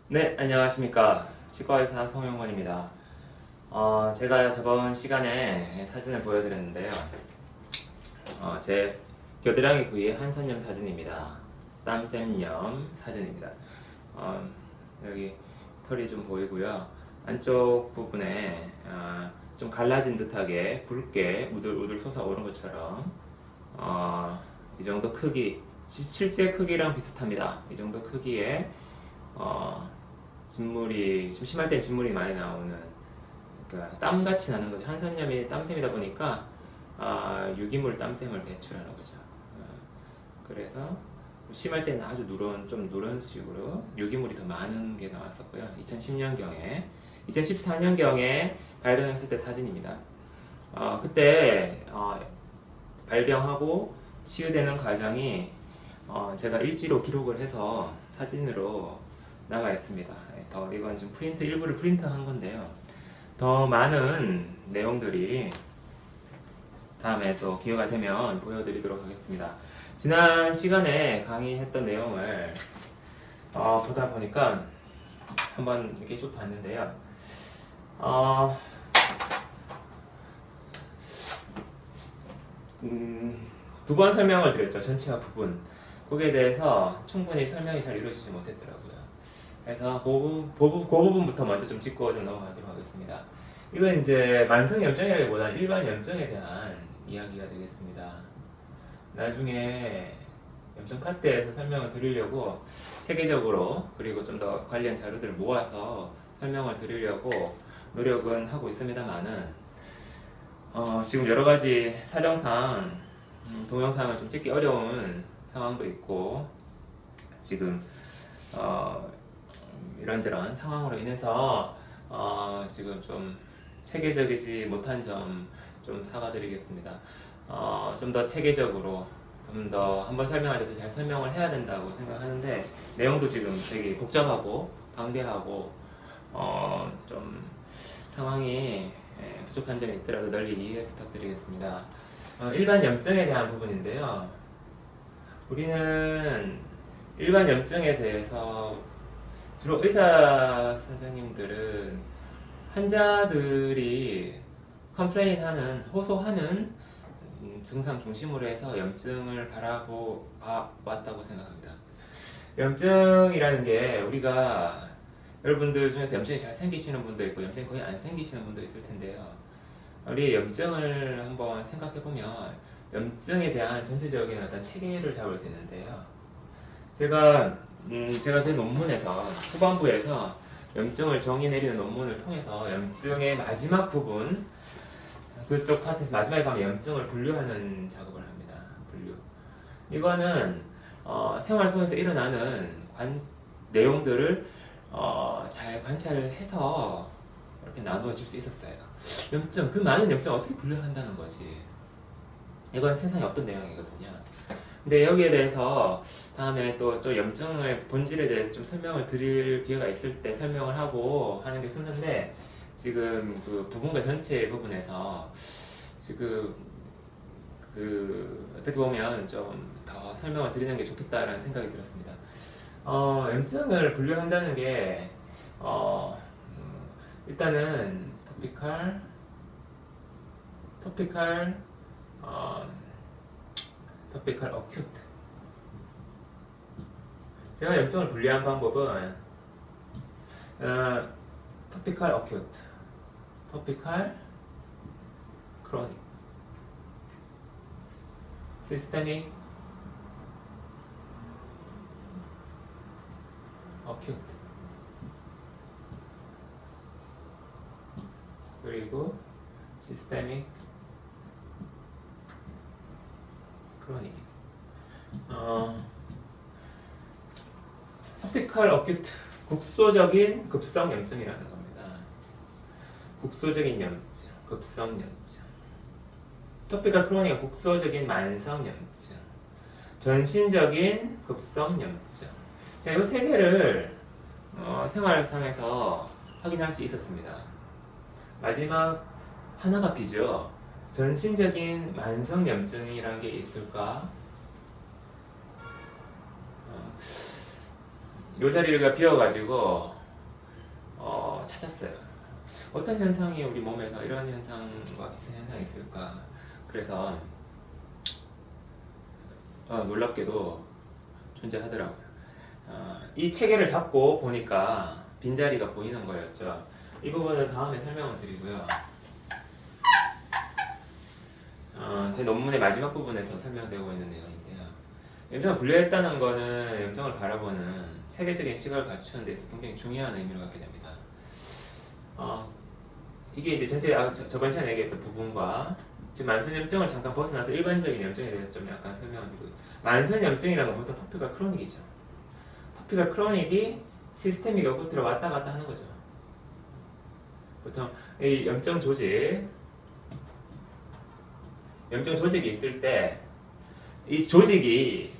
네, 안녕하십니까. 치과의사 송영건입니다. 제가 저번 시간에 사진을 보여드렸는데요. 제 겨드랑이 부위의 한선염 사진입니다. 땀샘염 사진입니다. 여기 털이 좀 보이고요. 안쪽 부분에 좀 갈라진 듯하게 붉게 우들우들 솟아오른 것처럼 이 정도 크기, 실제 크기랑 비슷합니다. 이 정도 크기의 진물이 좀 심할 땐 진물이 많이 나오는, 그러니까 땀같이 나는 거죠. 한선염이 땀샘이다 보니까 유기물 땀샘을 배출하는 거죠. 그래서 심할 때는 아주 좀 누런 식으로 유기물이 더 많은 게 나왔었고요. 2014년경에 발병했을 때 사진입니다. 그때 발병하고 치유되는 과정이 제가 일지로 기록을 해서 사진으로 나와 있습니다. 이건 지금 일부를 프린트한 건데요. 더 많은 내용들이 다음에 또 기회가 되면 보여드리도록 하겠습니다. 지난 시간에 강의했던 내용을 보다 보니까 한번 이렇게 쭉 봤는데요. 두 번 설명을 드렸죠. 전체와 부분. 거기에 대해서 충분히 설명이 잘 이루어지지 못했더라고요. 그래서 그 부분부터 먼저 좀 짚고 좀 넘어가도록 하겠습니다. 이건 이제 만성 염증이라기보다 일반 염증에 대한 이야기가 되겠습니다. 나중에 염증 파트에서 설명을 드리려고 체계적으로 그리고 좀 더 관련 자료들을 모아서 설명을 드리려고 노력은 하고 있습니다만은 지금 여러 가지 사정상 동영상을 좀 찍기 어려운 상황도 있고 지금 이런저런 상황으로 인해서 지금 좀 체계적이지 못한 점 좀 사과드리겠습니다. 좀 더 체계적으로 좀 더 한번 설명할 때 잘 설명을 해야 된다고 생각하는데 내용도 지금 되게 복잡하고 방대하고 좀 상황이 부족한 점이 있더라도 널리 이해 부탁드리겠습니다. 일반 염증에 대한 부분인데요. 우리는 일반 염증에 대해서 주로 의사 선생님들은 환자들이 컴플레인하는, 호소하는 증상 중심으로 해서 염증을 바라보았다고 생각합니다. 염증이라는 게 우리가 여러분들 중에서 염증이 잘 생기시는 분도 있고 염증이 거의 안 생기시는 분도 있을 텐데요. 우리 염증을 한번 생각해 보면 염증에 대한 전체적인 어떤 체계를 잡을 수 있는데요. 제가 제 논문에서 후반부에서 염증을 정의 내리는 논문을 통해서 염증의 마지막 부분, 그쪽 파트에서 마지막에 가면 염증을 분류하는 작업을 합니다. 분류. 이거는 생활 속에서 일어나는 내용들을 잘 관찰을 해서 이렇게 나누어 줄 수 있었어요. 염증, 그 많은 염증을 어떻게 분류한다는 거지. 이건 세상에 없던 내용이거든요. 근데 여기에 대해서 다음에 또 염증의 본질에 대해서 좀 설명을 드릴 기회가 있을 때 설명을 하고 하는 게 순서인데 지금 그 부분과 전체 부분에서 지금 어떻게 보면 좀 더 설명을 드리는 게 좋겠다라는 생각이 들었습니다. 염증을 분류한다는 게 일단은 토피칼 어큐트. 제가 염증을 분류한 방법은 토피칼 어큐트, 토피칼 크로닉, 시스테믹 어큐트, 그리고 시스테믹 크로닉. 토피칼 어큐트, 국소적인 급성 염증이라는 겁니다. 국소적인 염증, 급성 염증. 토피칼 크로닉은 국소적인 만성 염증, 전신적인 급성 염증. 자, 이 세 개를 생활상에서 확인할 수 있었습니다. 마지막 하나가 비죠. 전신적인 만성 염증이라는 게 있을까? 이 자리가 비어가지고 찾았어요. 어떤 현상이 우리 몸에서 이런 현상과 비슷한 현상이 있을까? 그래서 놀랍게도 존재하더라고요. 이 체계를 잡고 보니까 빈자리가 보이는 거였죠. 이 부분은 다음에 설명을 드리고요. 제 논문의 마지막 부분에서 설명되고 있는 내용인데요. 염증을 분류했다는 거는 염증을 바라보는 체계적인 시각을 갖추는 데 있어 굉장히 중요한 의미를 갖게 됩니다. 이게 이제 전체 저번 시간에 얘기했던 부분과 지금 만성염증을 잠깐 벗어나서 일반적인 염증에 대해서 좀 약간 설명을 드리고, 만성염증이라는 건 보통 토피컬 크로닉이죠. 토피컬 크로닉이 시스테믹 어쿠트로 왔다 갔다 하는 거죠. 보통 이 염증 조직이 있을 때 이 조직이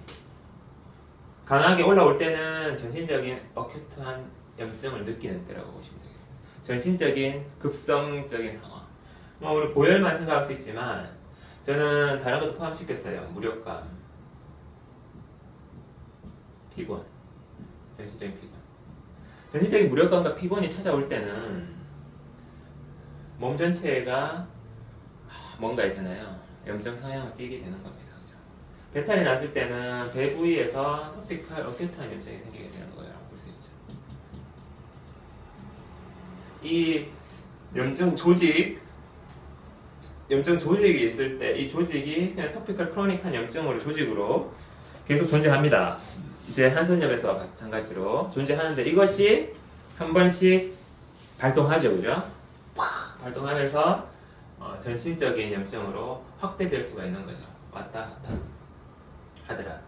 강하게 올라올 때는 전신적인 어큐트한 염증을 느끼는 때라고 보시면 되겠습니다. 전신적인 급성적인 상황. 우리 고열만 생각할 수 있지만 저는 다른 것도 포함시켰어요. 무력감, 피곤, 전신적인 피곤. 전신적인 무력감과 피곤이 찾아올 때는 몸 전체가 뭔가 있잖아요. 염증 성향을 띠게 되는 겁니다. 그죠? 배탈이 났을 때는 배 부위에서 토피컬 어큐트한 염증이 생기게 되는 거라고 볼 수 있죠. 이 염증 조직이 있을 때 이 조직이 그냥 토피컬 크로닉한 염증으로 조직으로 계속 존재합니다. 이제 한선염에서 마찬가지로 존재하는데 이것이 한 번씩 발동하죠, 그죠? 발동하면서 전신적인 염증으로 확대될 수가 있는 거죠. 왔다 갔다 하더라.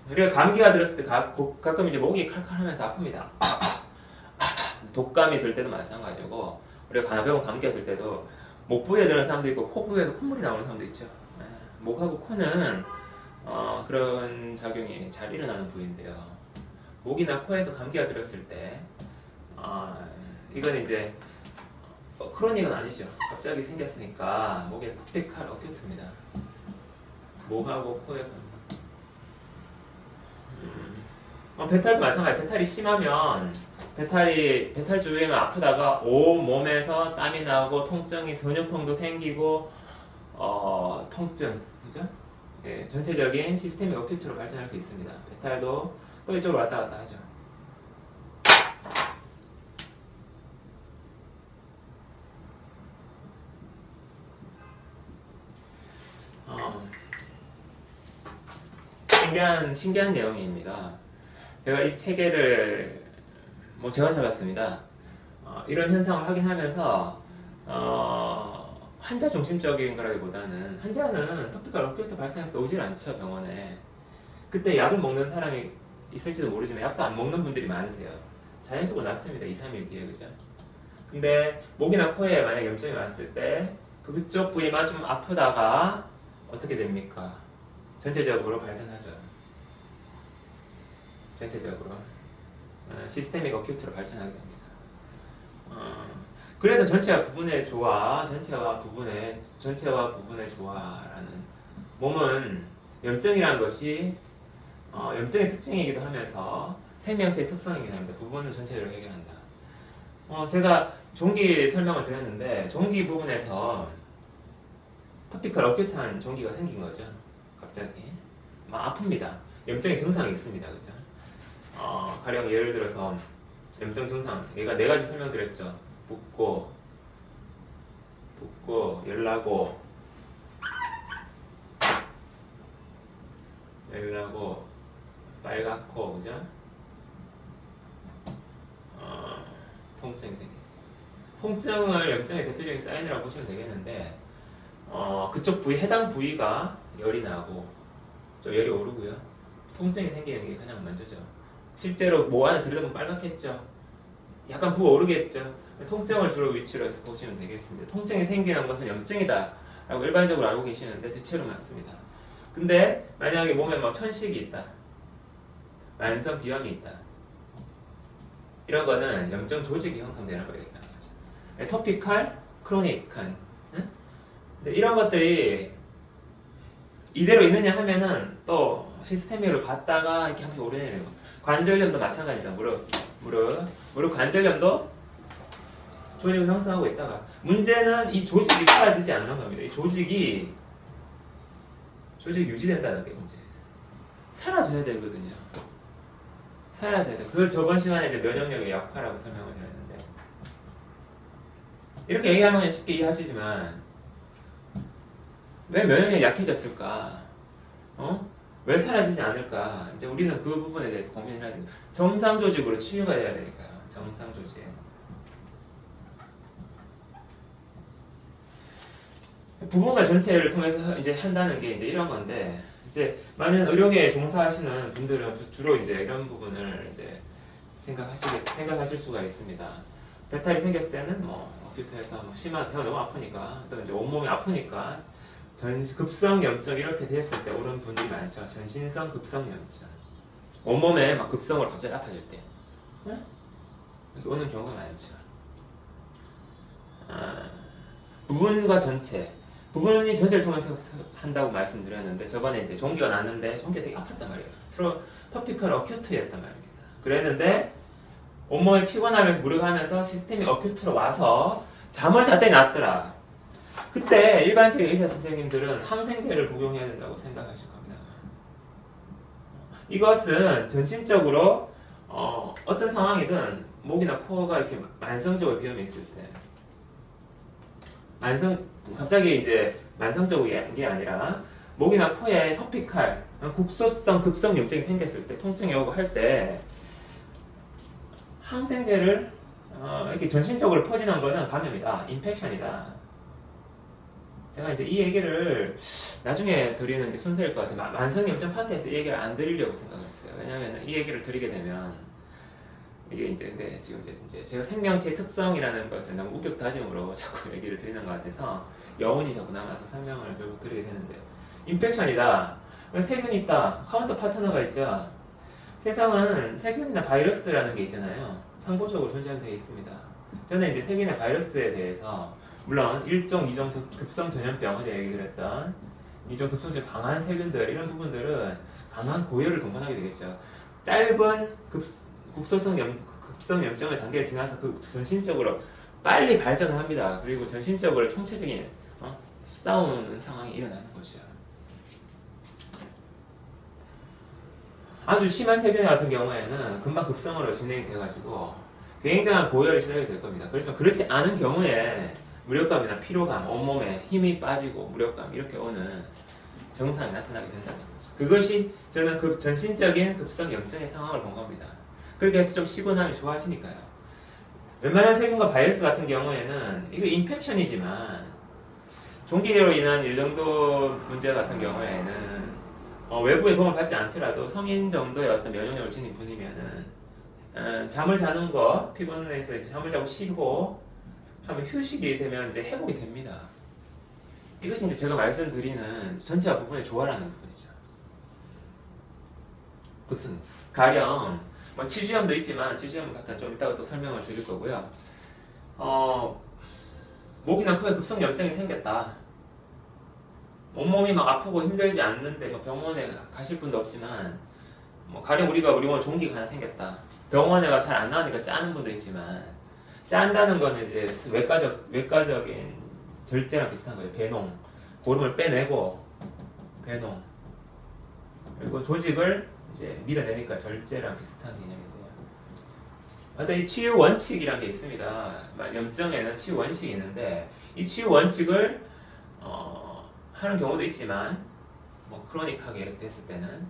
우리가 감기가 들었을 때 가끔 이제 목이 칼칼하면서 아픕니다. 독감이 들 때도 마찬가지고, 우리가 가벼운 감기가 들 때도 목 부위에 드는 사람도 있고 코 부위에도 콧물이 나오는 사람도 있죠. 목하고 코는 그런 작용이 잘 일어나는 부위인데요. 목이나 코에서 감기가 들었을 때 이건 이제 크로닉은 아니죠. 갑자기 생겼으니까 목에서 토피컬 어큐트입니다. 목하고 코에 배탈도 마찬가지예요. 배탈이 심하면 배탈 주위에만 아프다가 온 몸에서 땀이 나고 통증이 근육통도 생기고 통증, 그죠? 예, 전체적인 시스템이 어큐트로 발전할 수 있습니다. 배탈도 또 이쪽으로 왔다 갔다 하죠. 신기한 내용입니다. 제가 이 체계를 제가 잡았습니다. 이런 현상을 확인하면서 환자 중심적인 거라기보다는, 환자는 토피컬 어큐트 발생해서 오질 않죠, 병원에. 그때 약을 먹는 사람이 있을지도 모르지만 약도 안 먹는 분들이 많으세요. 자연적으로 낫습니다, 2-3일 뒤에, 그죠? 근데 목이나 코에 만약 염증이 왔을 때 그쪽 부위만 좀 아프다가 어떻게 됩니까? 전체적으로 발전하죠. 전체적으로 시스테믹 어큐트로 발전하게 됩니다. 그래서 전체와 부분의 조화라는, 몸은 염증이라는 것이 염증의 특징이기도 하면서 생명체의 특성이기도 합니다. 부분은 전체적으로 해결한다. 제가 종기 설명을 드렸는데, 종기 부분에서 토피컬 어큐트한 종기가 생긴 거죠. 갑자기 막 아픕니다. 염증의 증상이 있습니다, 그죠? 가령 예를 들어서 염증 증상, 얘가 4가지 설명드렸죠. 붓고, 열나고, 빨갛고, 그죠? 통증이 되게. 통증을 염증의 대표적인 사인이라고 보시면 되겠는데, 그쪽 부위, 해당 부위가 열이 나고, 좀 열이 오르고요. 통증이 생기는 게 가장 먼저죠. 실제로 뭐 안에 들여다보면 빨갛겠죠. 약간 부어오르겠죠. 통증을 주로 위치로 해서 보시면 되겠습니다. 통증이 생기는 것은 염증이다 라고 일반적으로 알고 계시는데 대체로 맞습니다. 근데 만약에 몸에 막 천식이 있다, 만성 비염이 있다, 이런 거는 염증 조직이 형성되는 거예요. 토피컬, 크로닉한. 응? 근데 이런 것들이 이대로 있느냐 하면은 또 시스테믹으로 갔다가 이렇게 한번 오르내리는 거. 관절염도 마찬가지다. 무릎 무릎 관절염도 조직을 형성하고 있다가 문제는 이 조직이 사라지지 않는 겁니다. 이 조직이 유지된다는 게 문제예요. 사라져야 되거든요. 사라져야 돼. 그걸 저번 시간에 이제 면역력의 약화라고 설명을 드렸는데 이렇게 얘기하면 쉽게 이해하시지만 왜 면역력이 약해졌을까? 왜 사라지지 않을까? 이제 우리는 그 부분에 대해서 고민을 해야 됩니다. 정상 조직으로 치유가 돼야 되니까요. 정상 조직. 부분과 전체를 통해서 이제 한다는 게 이제 이런 건데, 이제 많은 의료계에 종사하시는 분들은 주로 이제 이런 부분을 이제 생각하실 수가 있습니다. 배탈이 생겼을 때는 뭐 어큐트해서 뭐 심한 배가 너무 아프니까, 또 이제 온몸이 아프니까 급성 염증 이렇게 됐을 때 오는 분들이 많죠. 전신성 급성 염증. 온몸에 막 급성으로 갑자기 아파질 때, 이렇게 오는 경우가 많죠. 부분과 전체. 부분이 전체를 통해서 한다고 말씀드렸는데 저번에 이제 종기가 났는데 종기가 되게 아팠단 말이에요. 토피컬 어큐트였단 말입니다. 그랬는데 온몸이 피곤하면서 무력하면서 시스템이 어큐트로 와서 잠을 잤더니 낫더라. 그때 일반적인 의사 선생님들은 항생제를 복용해야 된다고 생각하실 겁니다. 이것은 전신적으로 어떤 상황이든 목이나 코가 이렇게 만성적으로 비염이 있을 때 갑자기 이제 만성적인 게 아니라 목이나 코에 토피칼, 국소성 급성 염증이 생겼을 때 통증이 오고 할 때 항생제를 이렇게 전신적으로 퍼지는 거는 감염이다, 인펙션이다. 제가 이제 이 얘기를 나중에 드리는 게 순서일 것 같아요. 만성염증 파트에서 이 얘기를 안 드리려고 생각을 했어요. 왜냐하면 이 얘기를 드리게 되면 이게 이제 근데 지금 이제 제가 생명체의 특성이라는 것을 너무 우격다짐으로 자꾸 얘기를 드리는 것 같아서 여운이 자꾸 남아서 설명을 결국 드리게 되는데요. 인펙션이다. 세균이 있다. 카운터 파트너가 있죠. 세상은 세균이나 바이러스라는 게 있잖아요. 상호적으로 존재되어 있습니다. 저는 이제 세균이나 바이러스에 대해서 물론 1종, 2종 급성 전염병 어제 얘기 드렸던 2종 급성 전염 강한 세균들 이런 부분들은 강한 고열을 동반하게 되겠죠. 짧은 국소성 급성 염증의 단계를 지나서 그 전신적으로 빨리 발전을 합니다. 그리고 전신적으로 총체적인 싸우는 상황이 일어나는 거죠. 아주 심한 세균 같은 경우에는 금방 급성으로 진행이 돼가지고 굉장한 고열이 시작이 될 겁니다. 그래서 그렇지 않은 경우에 무력감이나 피로감, 온몸에 힘이 빠지고 무력감 이렇게 오는 증상이 나타나게 된다는 거죠. 그것이 저는 그 전신적인 급성 염증의 상황을 본 겁니다. 그렇게 해서 좀 쉬고 나면 좋아하시니까요. 웬만한 세균과 바이러스 같은 경우에는 이거 인펙션이지만 종기로 인한 일정도 문제 같은 경우에는 외부의 도움을 받지 않더라도 성인 정도의 어떤 면역력을 지닌 분이면은 잠을 자는 거 피곤해서 이제 잠을 자고 쉬고 하면 휴식이 되면 이제 회복이 됩니다. 이것이 이제 제가 말씀드리는 전체와 부분의 조화라는 부분이죠. 급성 가령 뭐 치주염도 있지만 치주염 같은 좀 이따가 또 설명을 드릴 거고요. 목이나 코에 급성 염증이 생겼다. 온몸이 막 아프고 힘들지 않는데 뭐 병원에 가실 분도 없지만 뭐 가령 우리 몸에 종기가 하나 생겼다. 병원에 가 잘 안 나오니까 짜는 분도 있지만 짠다는 거는 이제 외과적인 절제랑 비슷한 거예요. 배농, 고름을 빼내고 배농 그리고 조직을 이제 밀어내니까 절제랑 비슷한 개념인데요. 근데 이 치유 원칙이라는 게 있습니다. 염증에는 치유 원칙이 있는데 이 치유 원칙을 하는 경우도 있지만 뭐 크로닉하게 이렇게 됐을 때는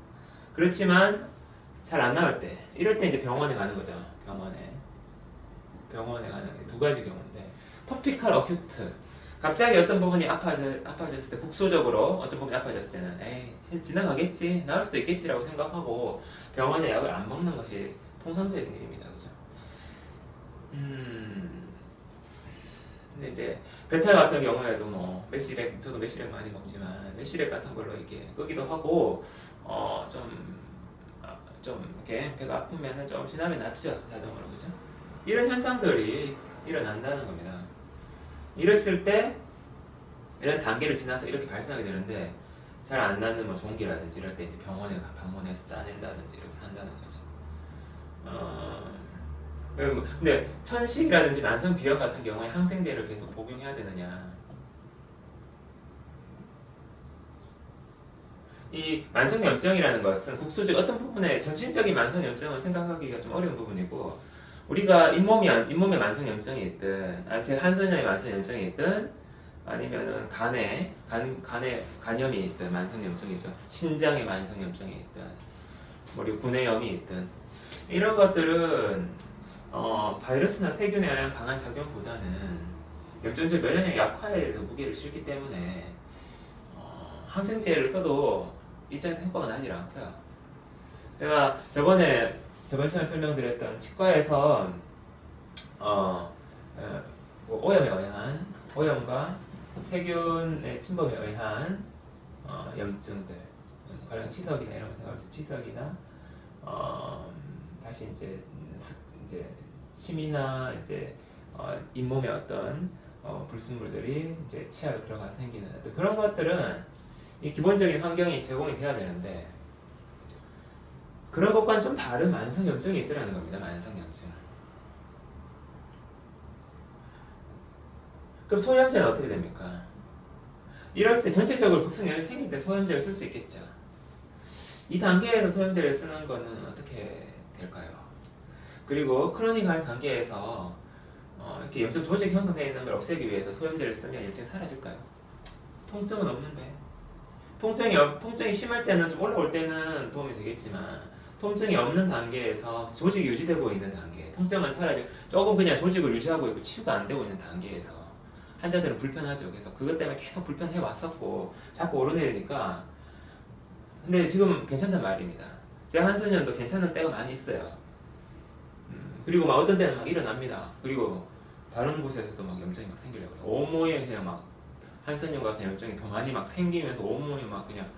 그렇지만 잘 안 나올 때 이럴 때 이제 병원에 가는 거죠. 병원에 가는 게 두 가지 경우인데 토피컬 어큐트 갑자기 어떤 부분이 아파졌을 때 국소적으로 어떤 부분이 아파졌을 때는 에이 지나가겠지 나을 수도 있겠지라고 생각하고 병원에 약을 안 먹는 것이 통상적인 일입니다. 그죠? 근데 이제 배탈 같은 경우에도 뭐 메시렉 저도 메시렉 많이 먹지만 메시렉 같은 걸로 이렇게 끄기도 하고 좀 이렇게 배가 아프면은 좀 지나면 낫죠 자동으로. 그죠? 이런 현상들이 일어난다는 겁니다. 이랬을 때 이런 단계를 지나서 이렇게 발생하게 되는데 잘 안 낫는 뭐 종기라든지 이럴 때 이제 병원에 방문해서 짜낸다든지 이렇게 한다는 거죠. 근데 천식이라든지 만성 비염 같은 경우에 항생제를 계속 복용해야 되느냐? 이 만성염증이라는 것은 국소적 어떤 부분에 전신적인 만성염증을 생각하기가 좀 어려운 부분이고, 우리가 잇몸에 만성염증이 있든, 제 한선형의 만성염증이 있든, 아니면은 간에 간염이 있든 만성염증이죠. 신장에 만성염증이 있든, 우리 구내염이 있든, 이런 것들은 바이러스나 세균에 의한 강한 작용보다는 염증적 면역력 약화에 더 무게를 실기 때문에 항생제를 써도 일정에서 효과가 나질 않고요. 제가 저번 시간에 설명드렸던 치과에서 오염에 의한 오염과 세균의 침범에 의한 염증들, 가령 치석이나 이런 거 생각해서 치석이나 다시 이제 침이나 이제 잇몸에 어떤 불순물들이 이제 치아로 들어가서 생기는 어떤 그런 것들은 이 기본적인 환경이 제공이 돼야 되는데, 그런 것과는 좀 다른 만성염증이 있더라는 겁니다. 만성염증. 그럼 소염제는 어떻게 됩니까? 이럴 때 전체적으로 급성염이 생길 때 소염제를 쓸 수 있겠죠. 이 단계에서 소염제를 쓰는 거는 어떻게 될까요? 그리고 크로닉한 단계에서 이렇게 염증 조직이 형성되어 있는 걸 없애기 위해서 소염제를 쓰면 염증이 사라질까요? 통증은 없는데. 통증이 심할 때는 좀 올라올 때는 도움이 되겠지만, 통증이 없는 단계에서 조직이 유지되고 있는 단계, 통증은 사라지고 조금 그냥 조직을 유지하고 있고 치유가 안 되고 있는 단계에서 환자들은 불편하죠. 그래서 그것 때문에 계속 불편해 왔었고 자꾸 오르내리니까, 근데 지금 괜찮단 말입니다. 제가 한선년도 괜찮은 때가 많이 있어요. 그리고 막 어떤 때는 막 일어납니다. 그리고 다른 곳에서도 막 염증이 막 생기려고 그래요. 온몸에 그냥 막 한선염 같은 염증이 더 많이 막 생기면서 온몸이 막 그냥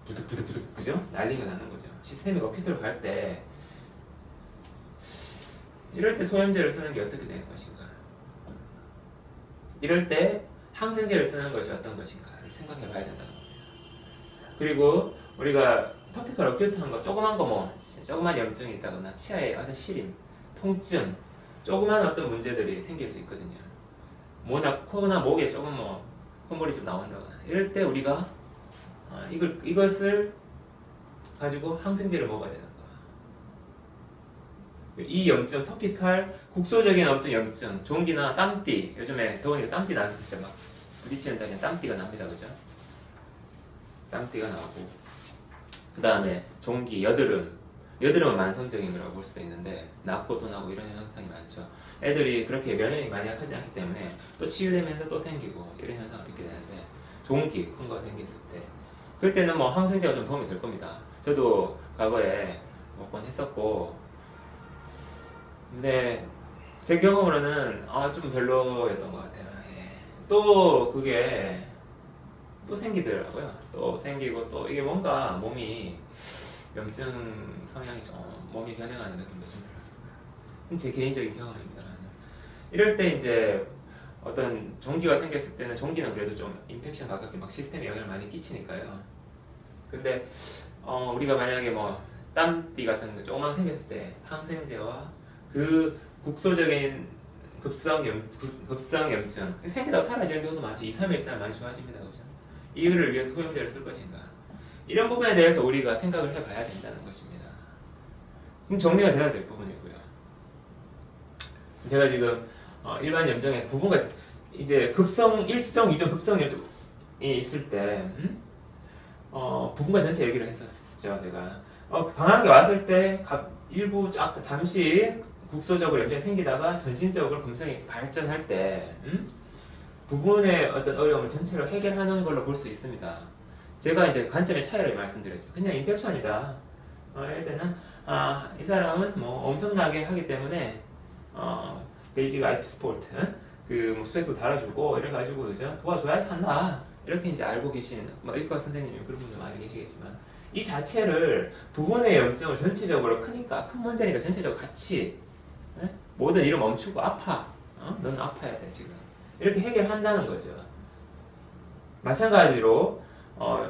부득부득 그죠? 난리가 나는 거죠. 시스템이 어피트로 갈 때, 이럴 때 소염제를 쓰는 게 어떻게 되는 것인가? 이럴 때 항생제를 쓰는 것이 어떤 것인가를 생각해 봐야 된다는 겁니다. 그리고 우리가 토피컬 어큐트한 거, 조그만 염증이 있다거나 치아에 어떤 시림, 통증, 조그만 어떤 문제들이 생길 수 있거든요. 코나 목에 조금 콧물이 좀 나온다거나, 이럴 때 우리가 이것을 가지고 항생제를 먹어야 되는 거야. 이 염증, 토피칼, 국소적인 어떤 염증, 종기나 땀띠, 요즘에 더우니까 땀띠 나서 진짜 막 부딪히는 다음에 땀띠가 납니다, 그죠? 땀띠가 나오고, 그 다음에 종기, 여드름은 만성적인 거라고 볼 수도 있는데, 낫고 또 나고 이런 현상이 많죠. 애들이 그렇게 면역력이 많이 약하지 않기 때문에 또 치유되면서 또 생기고 이런 현상을 빚게 되는데, 종기 큰 거 생겼을 때, 그럴 때는 항생제가 좀 도움이 될 겁니다. 저도 과거에 몇 번 했었고, 근데 제 경험으로는 좀 별로였던 것 같아요. 예. 또 그게 또 생기더라고요. 또 생기고, 또 이게 뭔가 몸이 염증 성향이 좀 몸이 변해가는 느낌도 좀 들었어요. 제 개인적인 경험입니다. 이럴 때 이제 어떤 종기가 생겼을 때는, 종기는 그래도 좀 인펙션 가깝게 막 시스템에 영향을 많이 끼치니까요. 근데 우리가 만약에 땀띠 같은 거 조금만 생겼을 때 항생제와 그 국소적인 급성 염증 생기다가 사라지는 경우도 많죠. 2, 3일 있으면 많이 좋아집니다. 그죠? 이거를 위해서 소염제를 쓸 것인가, 이런 부분에 대해서 우리가 생각을 해봐야 된다는 것입니다. 그럼 정리가 돼야 될 부분이고요. 제가 지금 일반 염증에서 부분가 이제 급성 1종, 2종 급성 염증이 있을 때 부분가 전체 얘기를 했었죠. 제가 강하게 왔을 때 일부 잠시 국소적으로 염증이 생기다가 전신적으로 금성이 발전할 때 부분의 어떤 어려움을 전체로 해결하는 걸로 볼 수 있습니다. 제가 이제 관점의 차이를 말씀드렸죠. 그냥 인펙션이다. 예를 때는 이 사람은 엄청나게 하기 때문에 베이직 IP 스포트 수액도 달아주고 이래가지고 그죠? 도와줘야 한다. 이렇게 이제 알고 계신 의과 선생님이 그런 분들 많이 계시겠지만, 이 자체를 부분의 염증을 전체적으로 큰 문제니까 전체적으로 같이 모든 일을 멈추고 아파. 너는 아파야 돼 지금. 이렇게 해결한다는 거죠. 마찬가지로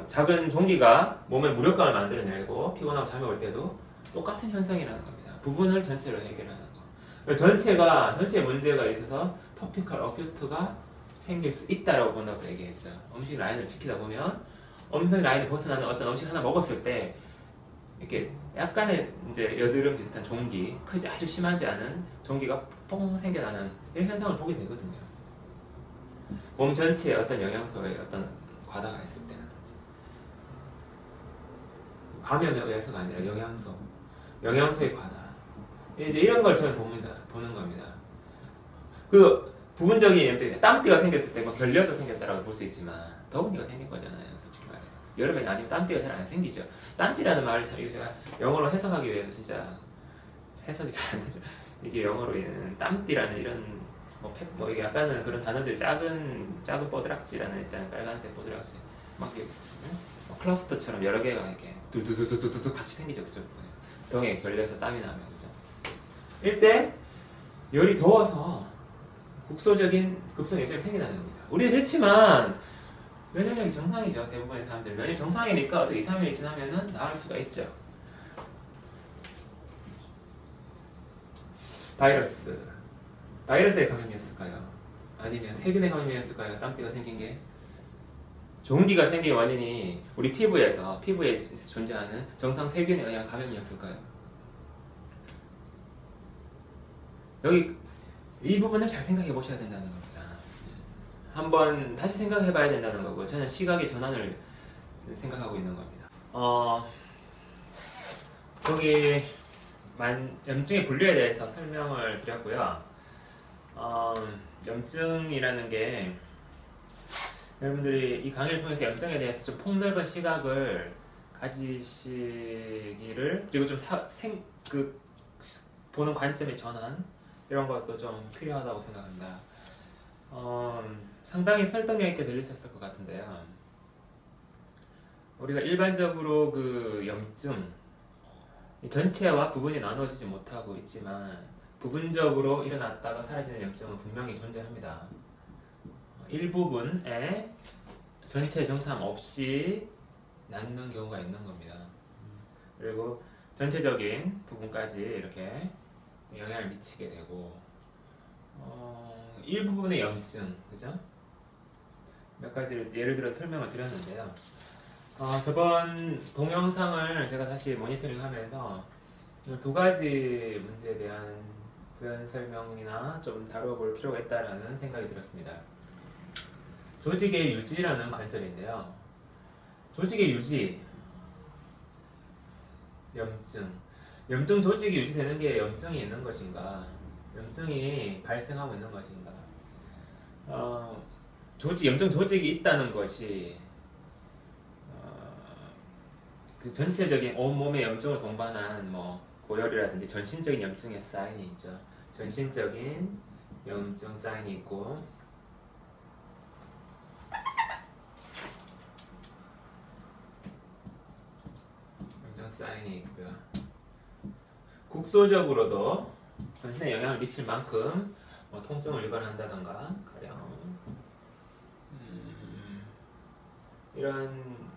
작은 종기가 몸에 무력감을 만들어내고 피곤하고 잠이 올 때도 똑같은 현상이라는 겁니다. 부분을 전체로 해결하는 거. 전체 문제가 있어서 토피컬 어큐트가 생길 수 있다라고 본다고 얘기했죠. 음식 라인을 지키다 보면 음식 라인을 벗어나는 어떤 음식 하나 먹었을 때 이렇게 약간의 이제 여드름 비슷한 종기, 크지 아주 심하지 않은 종기가 뽕 생겨나는 이런 현상을 보게 되거든요. 몸 전체에 어떤 영양소에 어떤 과다가 있을 때라든지 감염에 의해서가 아니라 영양소의 과다. 이제 이런 걸 저는 보는 겁니다. 그 부분적인 염증, 땀띠가 생겼을 때 뭐 결려서 생겼다라고 볼 수 있지만 더우니까 생긴 거잖아요. 솔직히 말해서 여름에 아니면 땀띠가 잘 안 생기죠. 땀띠라는 말을 제가 영어로 해석하기 위해서 진짜 해석이 잘 안 돼요. 이게 영어로 있는 땀띠라는 이런 뭐 이게 약간은 그런 단어들 작은 뽀드락지라는 일단 빨간색 뽀드락지 막 이렇게 뭐 클러스터처럼 여러 개가 이렇게 두두두두두두 같이 생기죠. 그죠? 등에 결려서 땀이 나면 그죠? 이때 열이 더워서 국소적인 급성 열증이 생긴다는 겁니다. 우리는 그렇지만 면역력이 정상이죠. 대부분의 사람들 면역 정상이니까 어떻게 2, 3일이 지나면은 나을 수가 있죠. 바이러스의 감염이었을까요? 아니면 세균의 감염이었을까요? 땀띠가 생긴 게 종기가 생긴 원인이 우리 피부에 존재하는 정상 세균에 의한 감염이었을까요? 여기 이 부분을 잘 생각해 보셔야 된다는 겁니다. 한번 다시 생각해 봐야 된다는 거고 저는 시각의 전환을 생각하고 있는 겁니다. 거기 염증의 분류에 대해서 설명을 드렸고요. 염증이라는 게 여러분들이 이 강의를 통해서 염증에 대해서 좀 폭넓은 시각을 가지시기를 그리고 좀 보는 관점의 전환 이런 것도 좀 필요하다고 생각합니다. 상당히 설득력 있게 들리셨을 것 같은데요. 우리가 일반적으로 그 염증 전체와 부분이 나누어지지 못하고 있지만 부분적으로 일어났다가 사라지는 염증은 분명히 존재합니다. 일부분에 전체 증상 없이 낫는 경우가 있는 겁니다. 그리고 전체적인 부분까지 이렇게 영향을 미치게 되고 일부분의 염증, 그죠? 몇 가지를 예를 들어 설명을 드렸는데요. 저번 동영상을 제가 다시 모니터링하면서 두 가지 문제에 대한 부연 설명이나 좀 다뤄볼 필요가 있다라는 생각이 들었습니다. 조직의 유지라는 관점인데요. 조직의 유지, 염증 조직이 유지되는 게 염증이 있는 것인가, 염증이 발생하고 있는 것인가. 염증 조직이 있다는 것이 그 전체적인 온몸의 염증을 동반한 고열이라든지 전신적인 염증의 사인이 있죠. 전신적인 염증 사인이 있고 염증 사인이 있고요. 국소적으로도 전신에 영향을 미칠 만큼 통증을 유발한다던가 가령 이런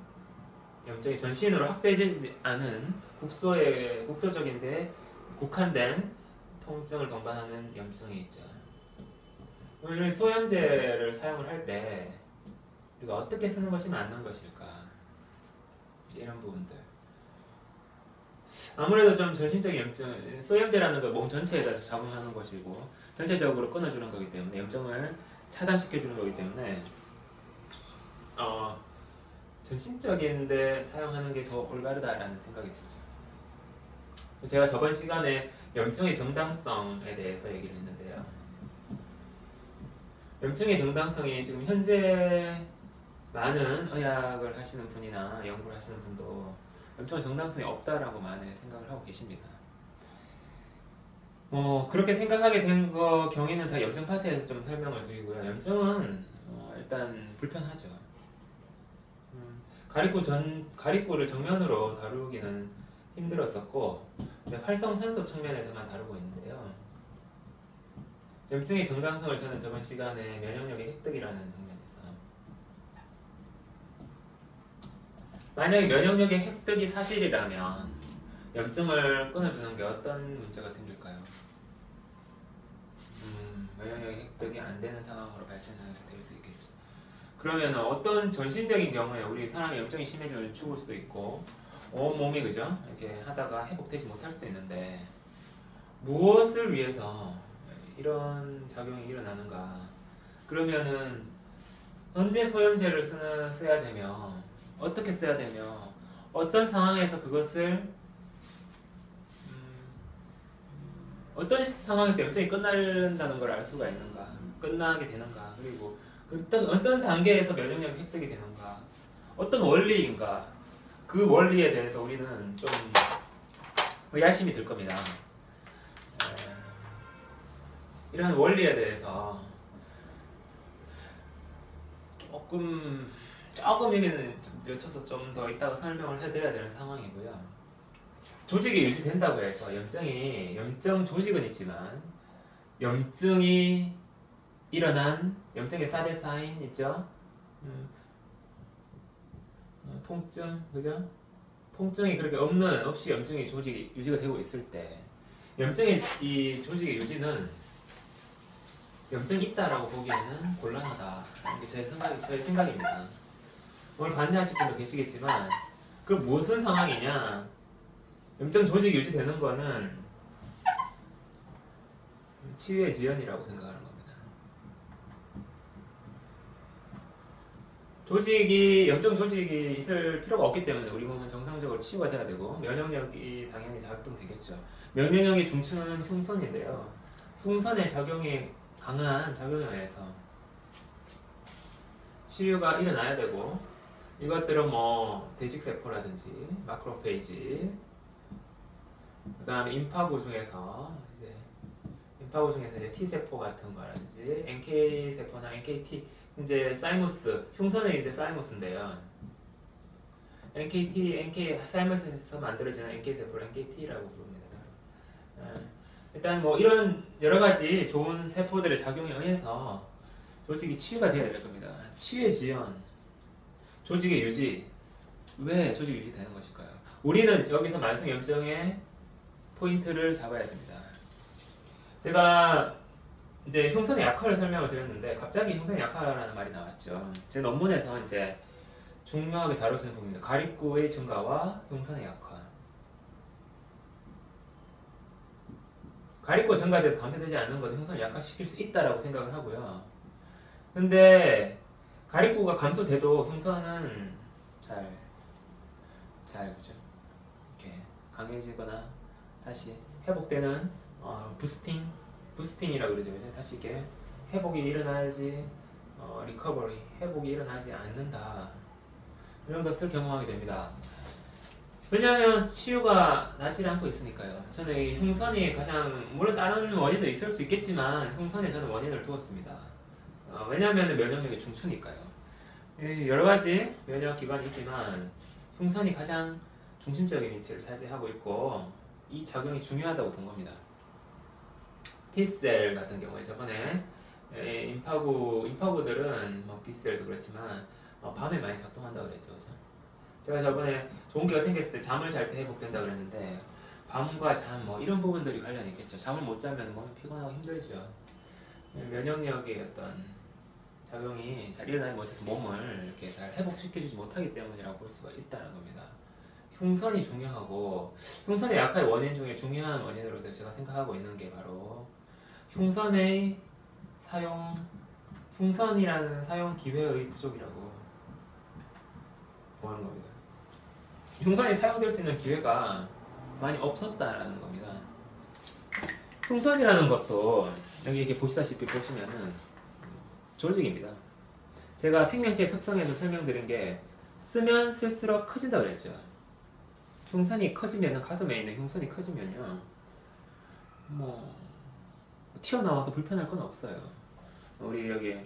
염증이 전신으로 확대되지 않은 국소적인데 국한된 통증을 동반하는 염증이 있죠. 이런 소염제를 사용을 할 때 우리가 어떻게 쓰는 것이 맞는 것일까? 이런 부분들. 아무래도 좀 전신적인 염증, 소염제라는 건 몸 전체에다 작용하는 것이고 전체적으로 끊어주는 거기 때문에 염증을 차단시켜주는 거기 때문에 전신적인데 사용하는 게 더 올바르다라는 생각이 들죠. 제가 저번 시간에 염증의 정당성에 대해서 얘기를 했는데요. 염증의 정당성이 지금 현재 많은 의학을 하시는 분이나 연구를 하시는 분도 염증의 정당성이 없다라고 많이 생각을 하고 계십니다. 그렇게 생각하게 된 경위는 다 염증 파트에서 좀 설명을 드리고요. 염증은 일단 불편하죠. 가리꼬를 정면으로 다루기는 힘들었었고 활성산소 측면에서만 다루고 있는데요. 염증의 정당성을 저는 저번 시간에 면역력의 획득이라는 측면에서 만약에 면역력의 획득이 사실이라면 염증을 끊어주는 게 어떤 문제가 생길까요? 면역력이 획득이 안 되는 상황으로 발전될 수 있겠죠. 그러면 어떤 전신적인 경우에 우리 사람이 염증이 심해지면 죽을 수도 있고 온몸이 그죠? 이렇게 하다가 회복되지 못할 수도 있는데 무엇을 위해서 이런 작용이 일어나는가? 그러면은 언제 소염제를 써야 되며 어떻게 써야 되며 어떤 상황에서 그것을 어떤 상황에서 염증이 끝난다는 걸 알 수가 있는가? 끝나게 되는가? 그리고 어떤 단계에서 면역력이 획득이 되는가? 어떤 원리인가? 그 원리에 대해서 우리는 좀 의아심이 들 겁니다. 이런 원리에 대해서 조금 여기는 여쭤서 좀 더 이따가 설명을 해드려야 되는 상황이고요. 조직이 유지된다고 해서 염증 조직은 있지만 염증이 일어난 염증의 4대 사인 있죠? 통증, 그죠? 통증이 그렇게 없이 염증이 조직이 유지가 되고 있을 때 염증의 이 조직의 유지는 염증이 있다라고 보기에는 곤란하다. 이게 저의 생각입니다. 오늘 반대하실 분도 계시겠지만 그 무슨 상황이냐? 염증 조직이 유지되는 거는 치유의 지연이라고 생각하는 겁니다. 염증 조직이 있을 필요가 없기 때문에 우리 몸은 정상적으로 치유가 돼야 되고 면역력이 당연히 작동되겠죠. 면역력의 중추는 흉선인데요. 흉선의 강한 작용에 의해서 치유가 일어나야 되고 이것들은 뭐 대식세포라든지 마크로페이지 그 다음에 임파구 중에서 이제 T세포 같은 거라든지 NK세포나 NKT 이제 사이머스 흉선은 이제 사이머스인데요. 사이머스에서 만들어지는 NK세포를 NKT라고 부릅니다. 일단 뭐 이런 여러 가지 좋은 세포들의 작용에 의해서 조직이 치유가 되어야 될 겁니다. 치유의 지연, 조직의 유지. 왜 조직이 유지되는 것일까요? 우리는 여기서 만성염증의 포인트를 잡아야 됩니다. 제가 이제 흉선의 약화를 설명을 드렸는데 갑자기 흉선의 약화라는 말이 나왔죠. 제 논문에서 이제 중요하게 다뤄지는 부분입니다. 가립구의 증가와 흉선의 약화. 가립구 증가돼서 감퇴되지 않는 것은 흉선을 약화시킬 수 있다라고 생각을 하고요. 근데 가립구가 감소돼도 흉선은 그죠? 이렇게 강해지거나 다시 회복되는 부스팅이라고 그러죠. 다시 이렇게 회복이 일어나야지 리커버리, 회복이 일어나지 않는다. 이런 것을 경험하게 됩니다. 왜냐하면 치유가 낫지 않고 있으니까요. 저는 이 흉선이 물론 다른 원인도 있을 수 있겠지만 흉선에 저는 원인을 두었습니다. 왜냐하면 면역력이 중추니까요. 여러 가지 면역 기관이 있지만 흉선이 가장 중심적인 위치를 차지하고 있고 이 작용이 중요하다고 본 겁니다. T셀 같은 경우에 저번에 임파구들은 B셀도 그렇지만 밤에 많이 작동한다고 그랬죠. 그죠? 제가 저번에 좋은 기가 생겼을 때 잠을 잘 때 회복된다고 그랬는데 밤과 잠 이런 부분들이 관련이 있겠죠. 잠을 못 자면 몸이 피곤하고 힘들죠. 면역력의 어떤 작용이 잘 일어나지 못해서 몸을 이렇게 잘 회복시켜주지 못하기 때문이라고 볼 수가 있다는 겁니다. 흉선이 중요하고 흉선의 약화의 원인 중에 중요한 원인으로 제가 생각하고 있는 게 바로 흉선이라는 사용 기회의 부족이라고 보는 겁니다. 흉선이 사용될 수 있는 기회가 많이 없었다라는 겁니다. 흉선이라는 것도 여기 이렇게 보시다시피 보시면은 조직입니다. 제가 생명체의 특성에서 설명드린 게 쓰면 쓸수록 커진다 그랬죠. 흉선이 커지면 가슴에 있는 흉선이 커지면요 튀어나와서 불편할 건 없어요. 우리 여기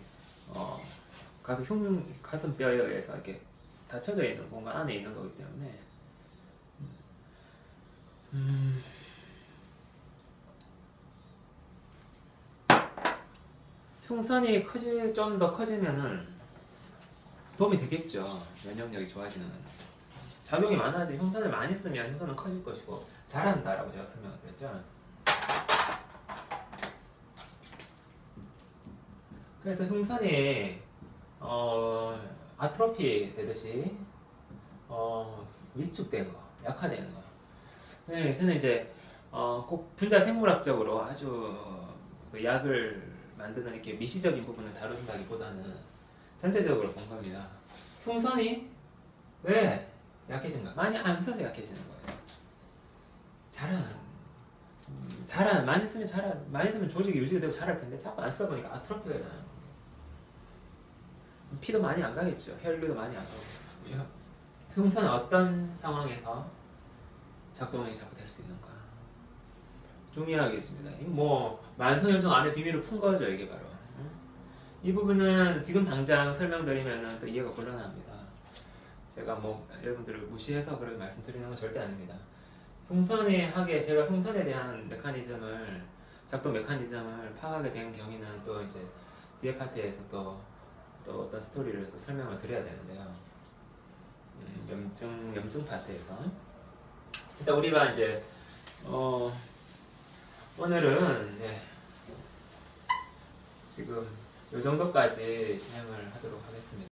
가슴뼈에 의해서 이렇게 닫혀져 있는 공간 안에 있는 거기 때문에 흉선이 좀 더 커지면은 도움이 되겠죠. 면역력이 좋아지는 작용이 많아져. 흉선을 많이 쓰면 흉선은 커질 것이고 자란다라고 제가 설명을 드렸죠. 그래서 흉선이 아트로피 되듯이 위축된 거, 약화되는 거. 네, 저는 이제 꼭 분자 생물학적으로 아주 그 약을 만드는 이렇게 미시적인 부분을 다룬다기보다는 전체적으로 본 겁니다. 흉선이 왜 약해진가? 많이 안 써서 약해지는 거예요. 많이 쓰면 많이 쓰면 조직이 유지가 되고 자랄 텐데 자꾸 안 쓰다 보니까 아트로피가 일어나요. 피도 많이 안 가겠죠. 혈류도 많이 안 가고. 흉선은 어떤 상황에서 작동이 자꾸 될 수 있는가? 중요하겠습니다. 뭐 만성염증 암의 비밀을 푼 거죠, 이게 바로. 이 부분은 지금 당장 설명드리면 또 이해가 곤란합니다. 제가 뭐 여러분들을 무시해서 그렇게 말씀드리는 건 절대 아닙니다. 제가 흉선에 대한 작동 메커니즘을 파악하게 된 경위는 또 이제 뒤에 파트에서 또 어떤 스토리를 해서 설명을 드려야 되는데요. 염증 파트에서. 일단 우리가 이제, 오늘은, 지금 요 정도까지 진행을 하도록 하겠습니다.